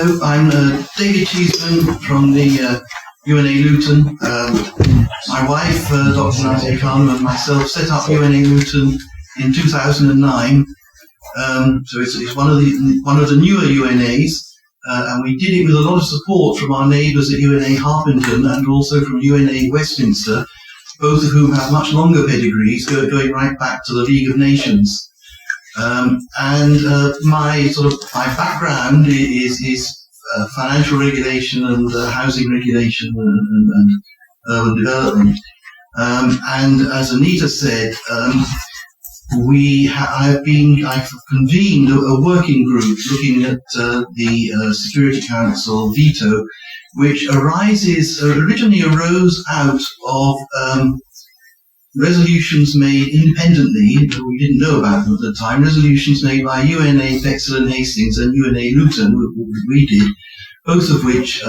Hello, I'm David Cheesman from the UNA Luton. My wife, Dr. Nadia Khan, and myself set up UNA Luton in 2009. So it's one of the newer UNAs, and we did it with a lot of support from our neighbours at UNA Harpington and also from UNA Westminster, both of whom have much longer pedigrees, going right back to the League of Nations. My background is financial regulation and housing regulation and urban development. And as Anita said, I've convened a working group looking at the Security Council Veto, which originally arose out of resolutions made independently, we didn't know about them at the time, resolutions made by UNA Bexhill and Hastings and UNA Luton, we did, both of which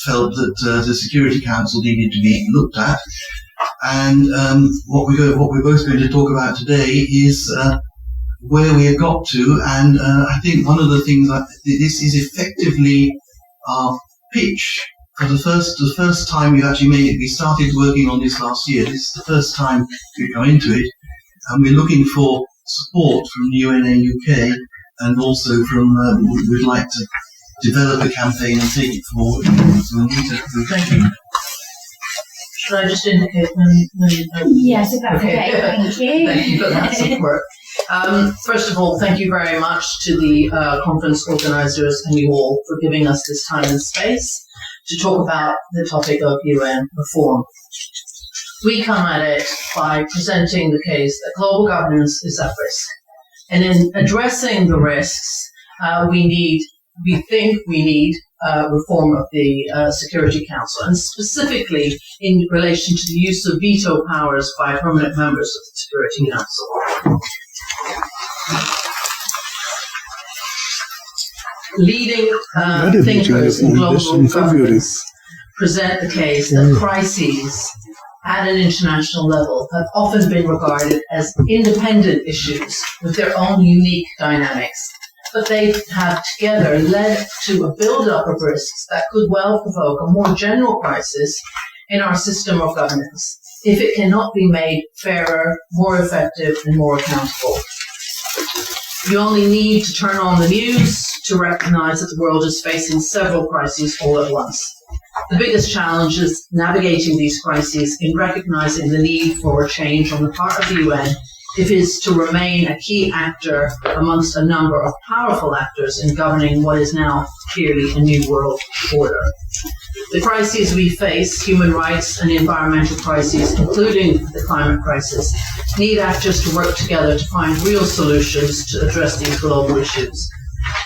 felt that the Security Council needed to be looked at. And what we're both going to talk about today is where we have got to, and I think one of the things this is effectively our pitch. For the first time we've actually made it, we started working on this last year. This is the first time we've gone into it, and we're looking for support from UNA UK, and also from, we'd like to develop a campaign and take it forward. So Anita, thank you. Should I just indicate when you know? Yes, if that's okay. Thank you. Thank you for that support. First of all, thank you very much to the conference organisers and you all for giving us this time and space to talk about the topic of UN reform. We come at it by presenting the case that global governance is at risk. And in addressing the risks, we think we need reform of the Security Council, and specifically in relation to the use of veto powers by permanent members of the Security Council. Leading thinkers in global governance present the case that crises at an international level have often been regarded as independent issues with their own unique dynamics, but they have together led to a build-up of risks that could well provoke a more general crisis in our system of governance if it cannot be made fairer, more effective, and more accountable. You only need to turn on the news to recognize that the world is facing several crises all at once. The biggest challenge is navigating these crises in recognizing the need for change on the part of the UN if it is to remain a key actor amongst a number of powerful actors in governing what is now clearly a new world order. The crises we face, human rights and environmental crises, including the climate crisis, need actors to work together to find real solutions to address these global issues.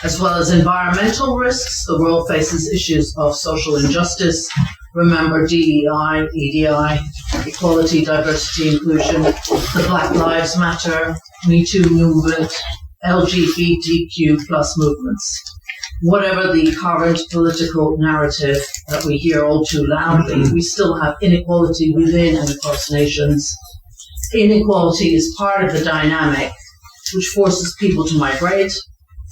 As well as environmental risks, the world faces issues of social injustice. Remember DEI, EDI, equality, diversity, inclusion, the Black Lives Matter, Me Too movement, LGBTQ plus movements. Whatever the current political narrative that we hear all too loudly, we still have inequality within and across nations. Inequality is part of the dynamic which forces people to migrate,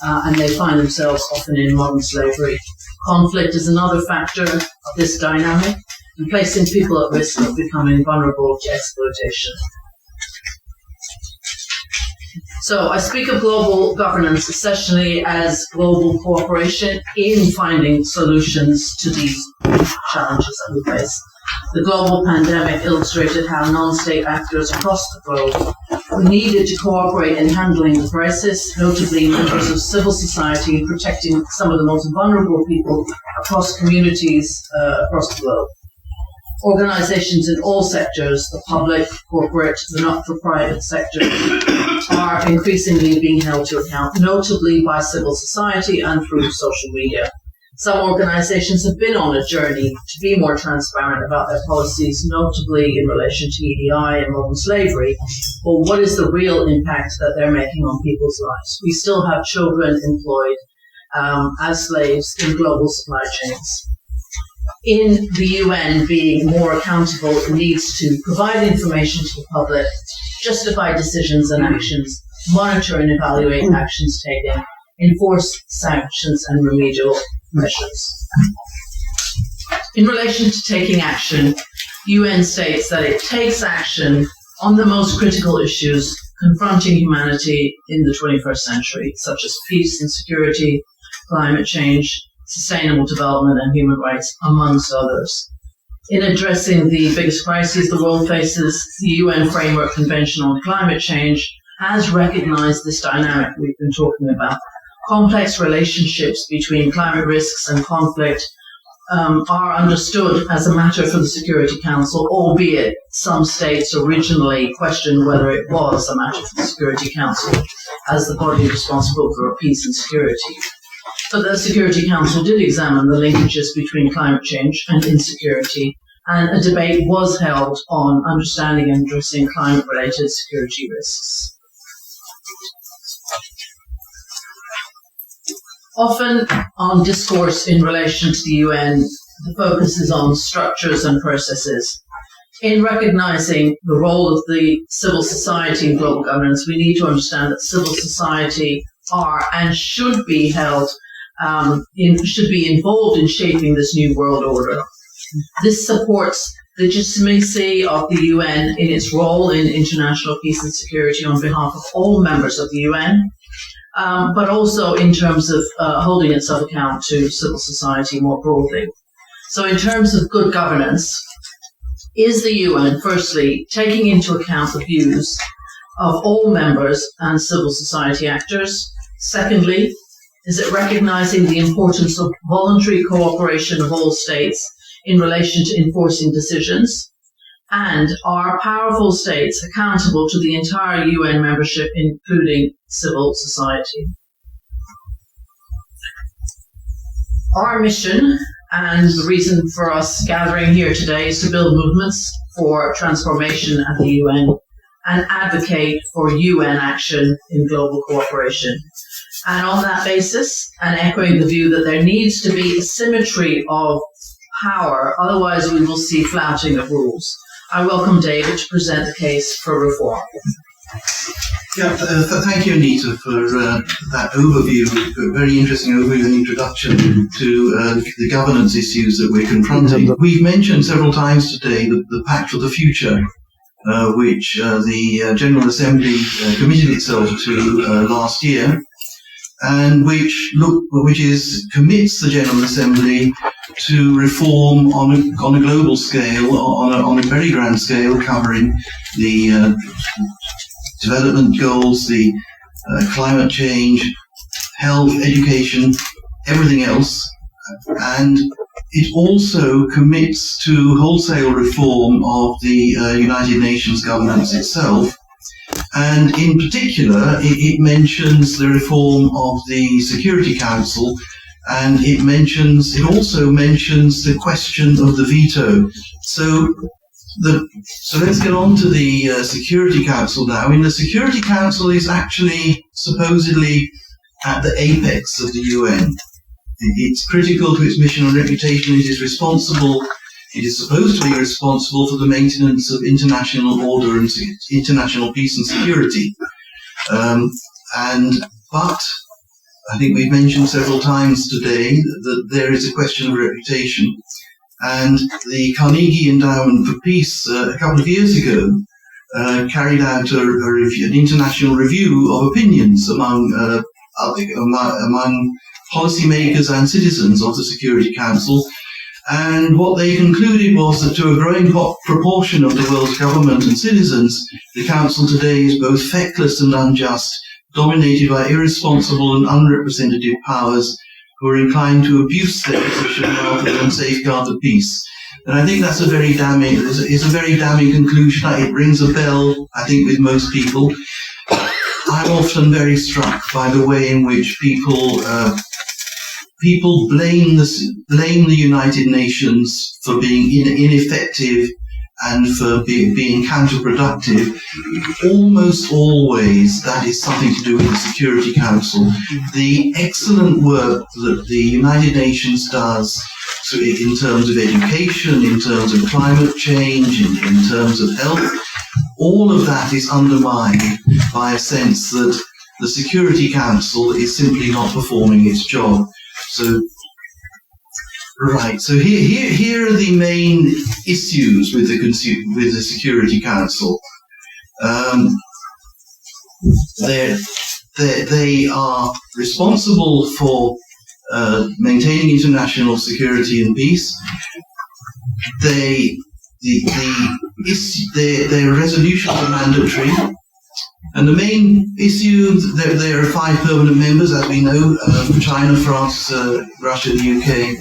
and they find themselves often in modern slavery. Conflict is another factor of this dynamic, and placing people at risk of becoming vulnerable to exploitation. So I speak of global governance essentially as global cooperation in finding solutions to these challenges that we face. The global pandemic illustrated how non-state actors across the globe needed to cooperate in handling the crisis, notably members of civil society in protecting some of the most vulnerable people across communities across the globe. Organizations in all sectors, the public, corporate, the not-for-profit sector, are increasingly being held to account, notably by civil society and through social media. Some organizations have been on a journey to be more transparent about their policies, notably in relation to EDI and modern slavery, or what is the real impact that they're making on people's lives. We still have children employed as slaves in global supply chains. In the UN being more accountable, it needs to provide information to the public, justify decisions and actions, monitor and evaluate actions taken, enforce sanctions and remedial measures. In relation to taking action, UN states that it takes action on the most critical issues confronting humanity in the 21st century, such as peace and security, climate change, sustainable development, and human rights, amongst others. In addressing the biggest crises the world faces, the UN Framework Convention on Climate Change has recognized this dynamic we've been talking about. Complex relationships between climate risks and conflict are understood as a matter for the Security Council, albeit some states originally questioned whether it was a matter for the Security Council as the body responsible for peace and security. But the Security Council did examine the linkages between climate change and insecurity, and a debate was held on understanding and addressing climate-related security risks. Often on discourse in relation to the UN, the focus is on structures and processes. In recognizing the role of the civil society in global governance, we need to understand that civil society are and should be should be involved in shaping this new world order. This supports the legitimacy of the UN in its role in international peace and security on behalf of all members of the UN. But also in terms of holding itself account to civil society more broadly. So in terms of good governance, is the UN, firstly, taking into account the views of all members and civil society actors? Secondly, is it recognizing the importance of voluntary cooperation of all states in relation to enforcing decisions? And are powerful states accountable to the entire UN membership, including civil society? Our mission, and the reason for us gathering here today, is to build movements for transformation at the UN and advocate for UN action in global cooperation. And on that basis, and echoing the view that there needs to be a symmetry of power, otherwise we will see flouting of rules. I welcome David to present the case for reform. Yeah, thank you, Anita, for that overview, a very interesting overview and introduction to the governance issues that we're confronting. We've mentioned several times today the Pact for the Future, which the General Assembly committed itself to last year, and which commits the General Assembly to reform on a global scale, on a very grand scale, covering the development goals, the climate change, health, education, everything else. And it also commits to wholesale reform of the United Nations governance itself. And in particular, it mentions the reform of the Security Council, and it also mentions the question of the veto. So let's get on to the Security Council now. the Security Council is actually supposedly at the apex of the UN. It's critical to its mission and reputation. It is supposed to be responsible for the maintenance of international order and international peace and security. But I think we've mentioned several times today that there is a question of reputation. And the Carnegie Endowment for Peace a couple of years ago carried out an international review of opinions among policymakers and citizens of the Security Council. And what they concluded was that to a growing proportion of the world's government and citizens, the Council today is both feckless and unjust, dominated by irresponsible and unrepresentative powers who are inclined to abuse their position rather than safeguard the peace. And I think that's a very damning conclusion. It rings a bell, I think, with most people. I'm often very struck by the way in which people blame the United Nations for being ineffective and for being counterproductive. Almost always that is something to do with the Security Council. The excellent work that the United Nations does in terms of education, in terms of climate change, in terms of health, all of that is undermined by a sense that the Security Council is simply not performing its job. So Right. So here are the main issues with the Security Council. They are responsible for maintaining international security and peace. Their resolutions are mandatory. And the main issue, there are 5 permanent members, as we know, China, France, Russia, the UK,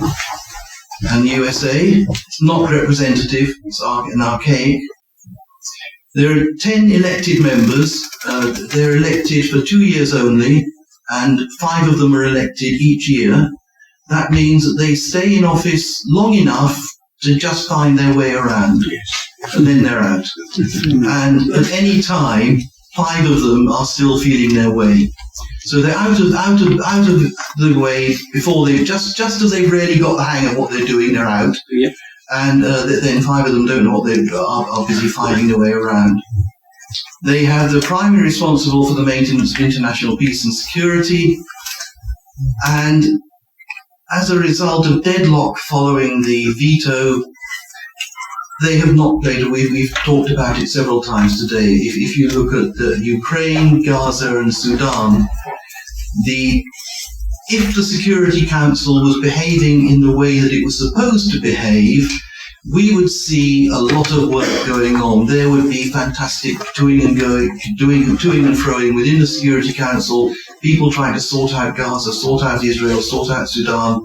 and the USA. It's not representative, it's an archaic. There are 10 elected members. They're elected for 2 years only, and 5 of them are elected each year. That means that they stay in office long enough to just find their way around, and then they're out. And at any time, 5 of them are still feeling their way. So they're out of the way before they just as they've really got the hang of what they're doing, they're out. Yep. And then 5 of them don't know what they are busy finding their way around. They have the primary responsible for the maintenance of international peace and security, and as a result of deadlock following the veto, they have not played. We've talked about it several times today. If you look at Ukraine, Gaza, and Sudan, if the Security Council was behaving in the way that it was supposed to behave, we would see a lot of work going on. There would be fantastic doing and froing within the Security Council, people trying to sort out Gaza, sort out Israel, sort out Sudan,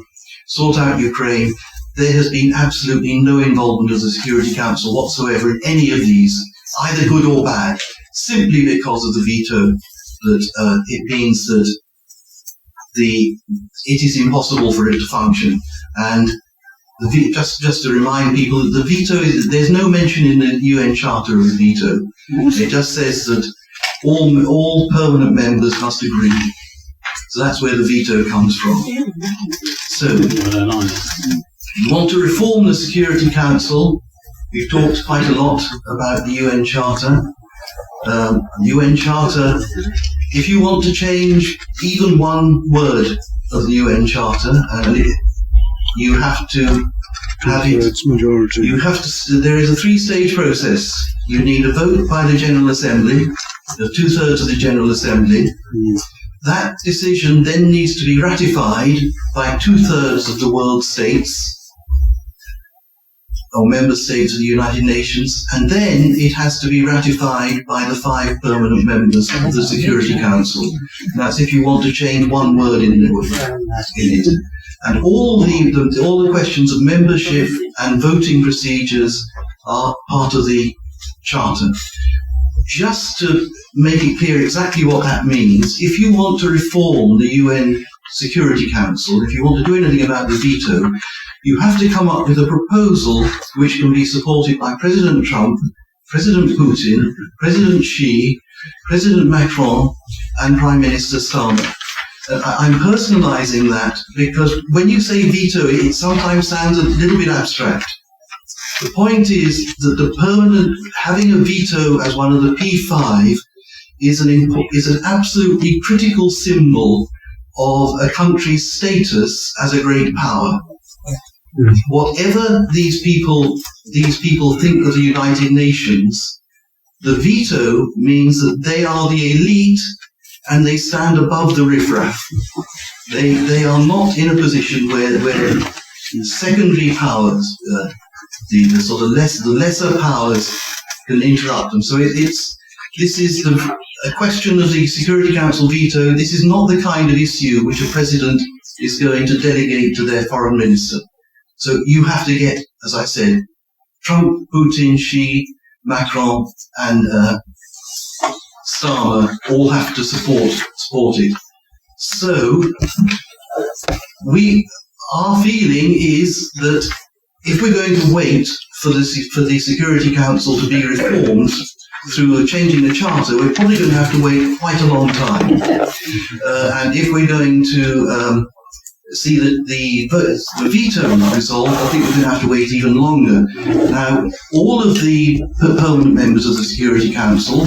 sort out Ukraine. There has been absolutely no involvement of the Security Council whatsoever in any of these, either good or bad, simply because of the veto. That it means that it is impossible for it to function. And just to remind people, the veto there's no mention in the UN Charter of the veto. It just says that all permanent members must agree. So that's where the veto comes from. So, you want to reform the Security Council. We've talked quite a lot about the UN Charter. UN Charter, if you want to change even one word of the UN Charter, you have to have it. Majority. There is a 3-stage process. You need a vote by the General Assembly, 2/3 of the General Assembly. That decision then needs to be ratified by 2/3 of the world states, or member states of the United Nations, and then it has to be ratified by the 5 permanent members of the Security Council. And that's if you want to change one word in it. And all the questions of membership and voting procedures are part of the Charter. Just to make it clear exactly what that means, if you want to reform the UN Security Council, if you want to do anything about the veto, you have to come up with a proposal which can be supported by President Trump, President Putin, President Xi, President Macron, and Prime Minister Starmer. I'm personalizing that because when you say veto, it sometimes sounds a little bit abstract. The point is that having a veto as one of the P5 is an absolutely critical symbol of a country's status as a great power. Whatever these people think of the United Nations, the veto means that they are the elite and they stand above the riffraff. They are not in a position where secondary powers, the lesser powers, can interrupt them. So this is a question of the Security Council veto. This is not the kind of issue which a president is going to delegate to their foreign minister. So you have to get, as I said, Trump, Putin, Xi, Macron, and Starmer all have to support it. So our feeling is that if we're going to wait for the Security Council to be reformed through changing the Charter, we're probably going to have to wait quite a long time. And if we're going to see that the veto resolved, I think we're going to have to wait even longer. Now, all of the permanent members of the Security Council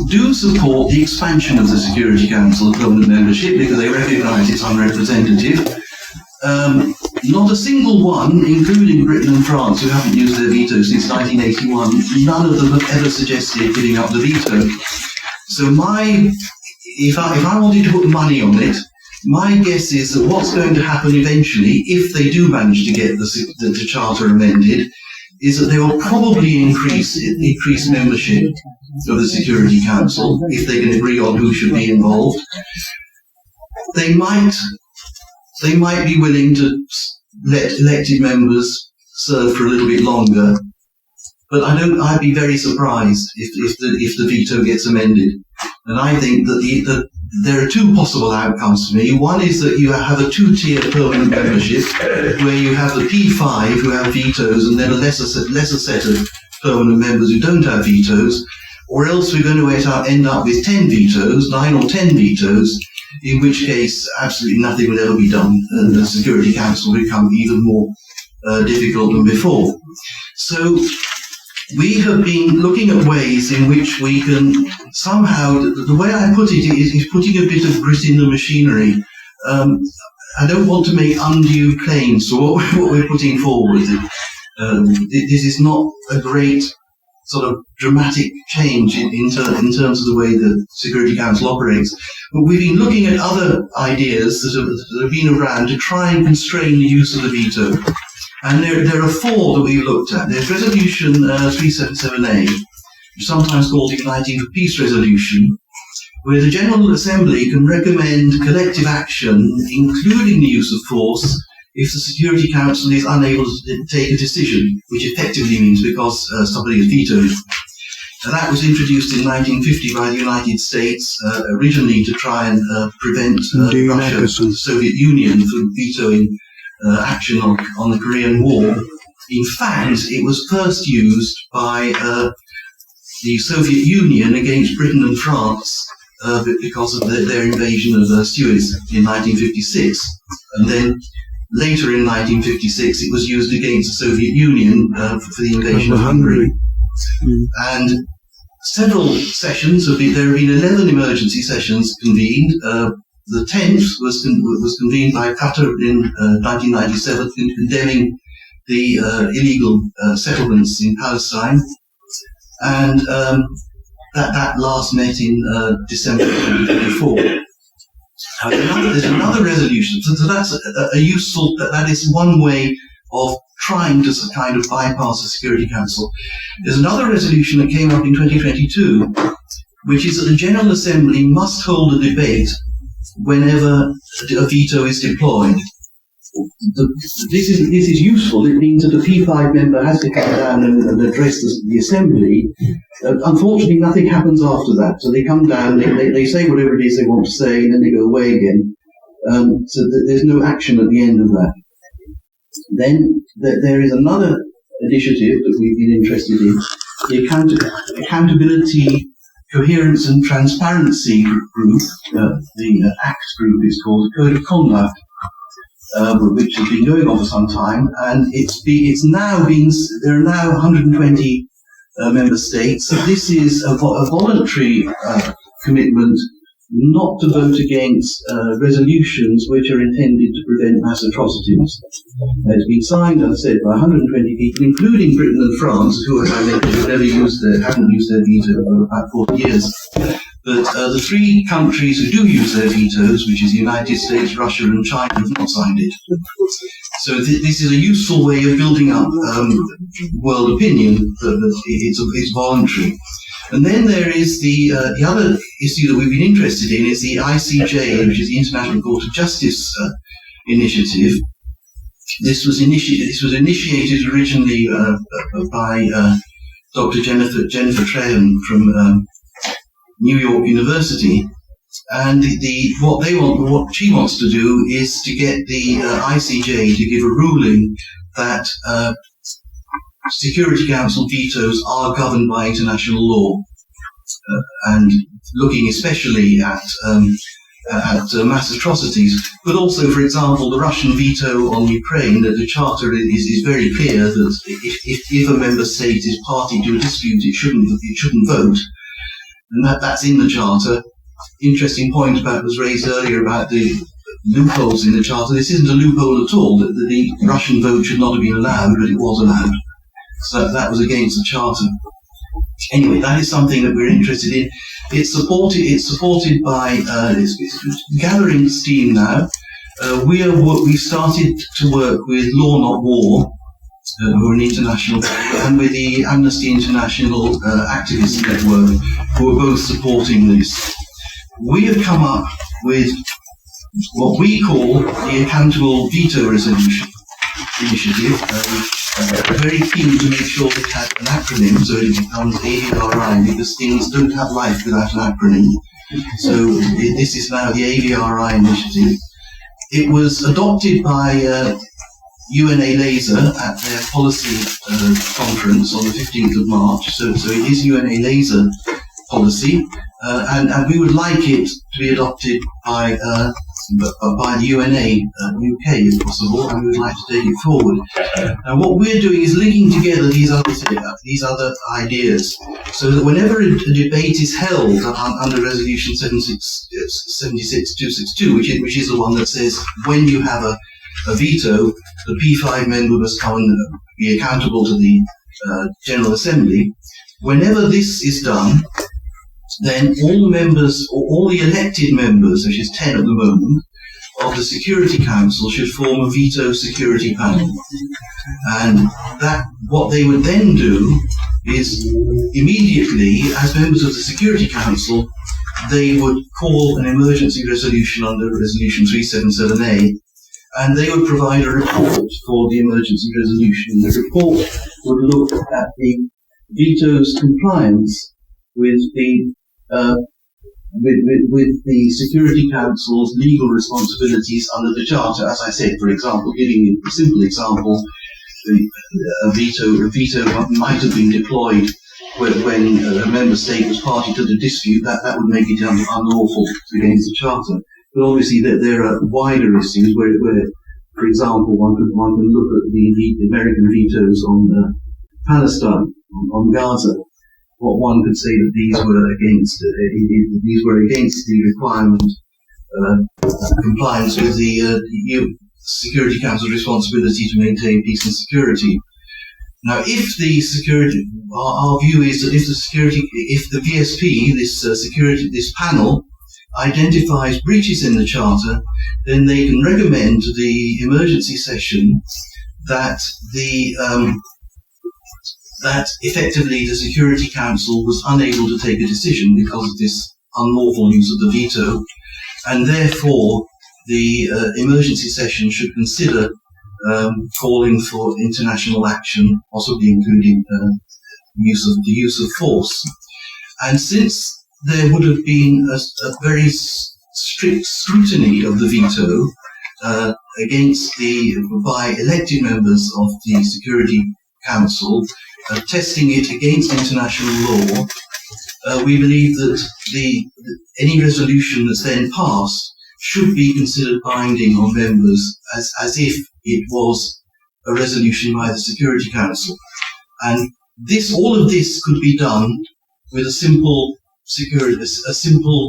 do support the expansion of the Security Council, permanent membership, because they recognise it's unrepresentative. not a single one, including Britain and France, who haven't used their veto since 1981, none of them have ever suggested giving up the veto. So if I wanted to put money on it, my guess is that what's going to happen eventually, if they do manage to get the Charter amended, is that they will probably increase membership of the Security Council, if they can agree on who should be involved. They might be willing to let elected members serve for a little bit longer, but I'd be very surprised if the veto gets amended. And I think that there are two possible outcomes for me. One is that you have a two-tier permanent membership, where you have the P5 who have vetoes, and then a lesser set of permanent members who don't have vetoes, or else we're going to end up with 10 vetoes, 9 or 10 vetoes, in which case absolutely nothing will ever be done, and the Security Council will become even more difficult than before. So we have been looking at ways in which we can somehow, the way I put it is putting a bit of grit in the machinery. I don't want to make undue claims to what we're putting forward. This is not a great sort of dramatic change in terms of the way the Security Council operates. But we've been looking at other ideas that have been around to try and constrain the use of the veto. And there are four that we've looked at. There's Resolution 377A, sometimes called the Uniting for Peace Resolution, where the General Assembly can recommend collective action, including the use of force, if the Security Council is unable to take a decision, which effectively means because somebody has vetoed. Now, that was introduced in 1950 by the United States, originally to try and prevent Russia, the Soviet Union, from vetoing action on the Korean War. In fact, it was first used by the Soviet Union against Britain and France because of their invasion of Suez in 1956. And then later in 1956, it was used against the Soviet Union for the invasion of Hungary. And several sessions there have been 11 emergency sessions convened. The 10th was convened by Qatar in 1997, condemning the illegal settlements in Palestine, and that last met in December 2024. There's another resolution, so that's that is one way of trying to kind of bypass the Security Council. There's another resolution that came up in 2022, which is that the General Assembly must hold a debate whenever a veto is deployed. This is useful. It means that a P5 member has to come down and address the Assembly. Unfortunately, nothing happens after that. So they come down, they say whatever it is they want to say, and then they go away again. So there's no action at the end of that. Then there is another initiative that we've been interested in, the Accountability, Coherence and Transparency Group, the ACT group is called, the Code of Conduct, which has been going on for some time, and there are now 120 member states. So this is a voluntary commitment not to vote against resolutions which are intended to prevent mass atrocities. It's been signed, as I said, by 120 people, including Britain and France, who, as I mentioned, haven't used their veto for about 40 years. But the three countries who do use their vetoes, which is the United States, Russia, and China, have not signed it. So this is a useful way of building up world opinion that it's voluntary. And then there is the other issue that we've been interested in is the ICJ, which is the International Court of Justice initiative. This was initiated originally by Dr. Jennifer Trahan from New York University, and what she wants to do is to get the ICJ to give a ruling that Security Council vetoes are governed by international law, and looking especially at mass atrocities, but also, for example, the Russian veto on Ukraine. The Charter is very clear that if a member state is party to a dispute, it shouldn't vote, and that's in the Charter. Interesting point was raised earlier about the loopholes in the Charter. This isn't a loophole at all. The Russian vote should not have been allowed, but it was allowed. So that was against the Charter. Anyway, that is something that we're interested in. It's supported by, it's gathering steam now. We started to work with Law Not War, who are an international, and with the Amnesty International Activist Network, who are both supporting this. We have come up with what we call the Accountable Veto Resolution Initiative. We're very keen to make sure it has an acronym, so it becomes AVRI, because things don't have life without an acronym. So this is now the AVRI initiative. It was adopted by UNA Laser at their policy conference on the 15th of March. So it is UNA Laser policy, and we would like it to be adopted by the UNA UK if possible, and we would like to take it forward. Now, what we're doing is linking together these other ideas, so that whenever a debate is held under Resolution 76262, which is the one that says when you have a veto, the P5 member must come and be accountable to the General Assembly. Whenever this is done, then all members, or all the elected members, which is 10 at the moment, of the Security Council should form a veto security panel. And that, what they would then do is immediately, as members of the Security Council, they would call an emergency resolution under Resolution 377A, and they would provide a report for the emergency resolution. The report would look at the veto's compliance with the Security Council's legal responsibilities under the Charter. As I said, for example, giving a simple example, a veto might have been deployed when a member state was party to the dispute. That would make it unlawful against the Charter. But obviously, there are wider issues where, for example, one can look at the American vetoes on Palestine, on Gaza. What one could say that these were against the requirement compliance with the Security Council's responsibility to maintain peace and security. Now, if the security, our view is that if the VSP, this panel, identifies breaches in the Charter, then they can recommend to the emergency session that that effectively the Security Council was unable to take a decision because of this unlawful use of the veto, and therefore the emergency session should consider calling for international action, possibly including the use of force. And since there would have been a very strict scrutiny of the veto by elected members of the Security Council, testing it against international law, we believe that any resolution that's then passed should be considered binding on members as if it was a resolution by the Security Council. And all of this could be done with a simple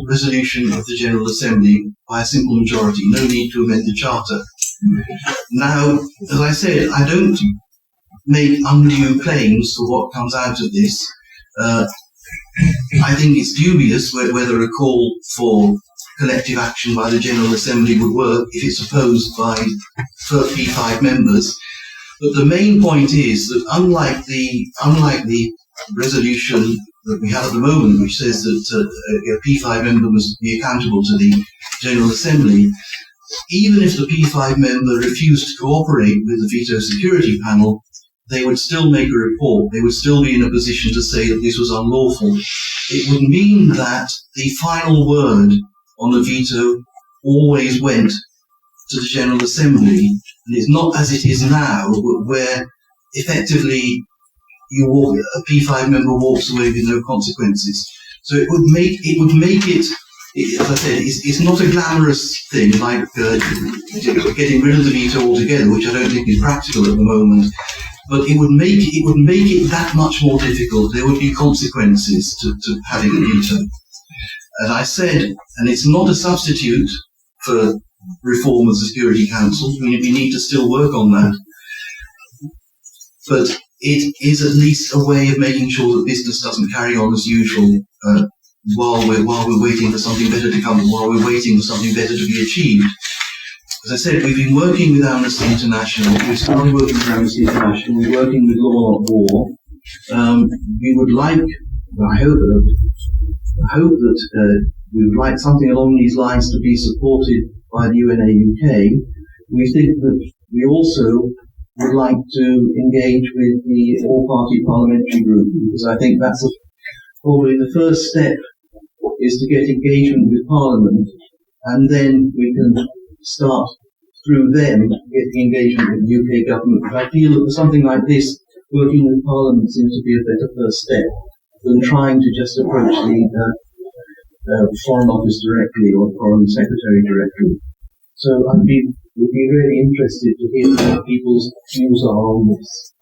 resolution of the General Assembly by a simple majority. No need to amend the Charter. Now, as I said, I don't make undue claims to what comes out of this. I think it's dubious whether a call for collective action by the General Assembly would work if it's opposed by P5 members. But the main point is that unlike the resolution that we have at the moment, which says that a P5 member must be accountable to the General Assembly, even if the P5 member refused to cooperate with the Veto Security Panel, they would still make a report. They would still be in a position to say that this was unlawful. It would mean that the final word on the veto always went to the General Assembly. And it's not as it is now, where effectively a P5 member walks away with no consequences. So it would make it, as I said, it's not a glamorous thing like getting rid of the veto altogether, which I don't think is practical at the moment. But it would make it that much more difficult. There would be consequences to having a veto. As I said, and it's not a substitute for reform of the Security Council. We need to still work on that. But it is at least a way of making sure that business doesn't carry on as usual while we're waiting for something better to come, while we're waiting for something better to be achieved. As I said, we've been working with Amnesty International. We've started working with Amnesty International. We're working with Law Not War. We would like, I hope that we would like something along these lines to be supported by the UNA UK. We think that we also would like to engage with the all-party parliamentary group, because I think that's probably the first step, is to get engagement with Parliament, and then we can start through them getting engagement with the UK government. But I feel that for something like this, working with Parliament seems to be a better first step than trying to just approach the Foreign Office directly or Foreign Secretary directly. So would be really interested to hear what people's views are on this.